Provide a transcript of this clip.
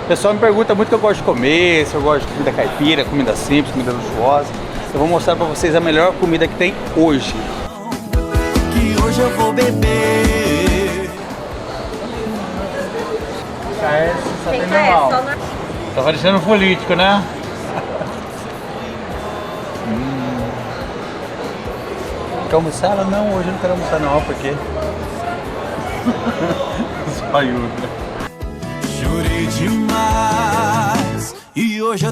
O pessoal me pergunta muito o que eu gosto de comer, se eu gosto de comida caipira, comida simples, comida luxuosa. Eu vou mostrar pra vocês a melhor comida que tem hoje. Que hoje eu vou beber. Só tem normal. Tá parecendo um político, né? Quer almoçar? Ela, não, hoje eu não quero almoçar não, porque... Só ajuda. Chorei demais e hoje eu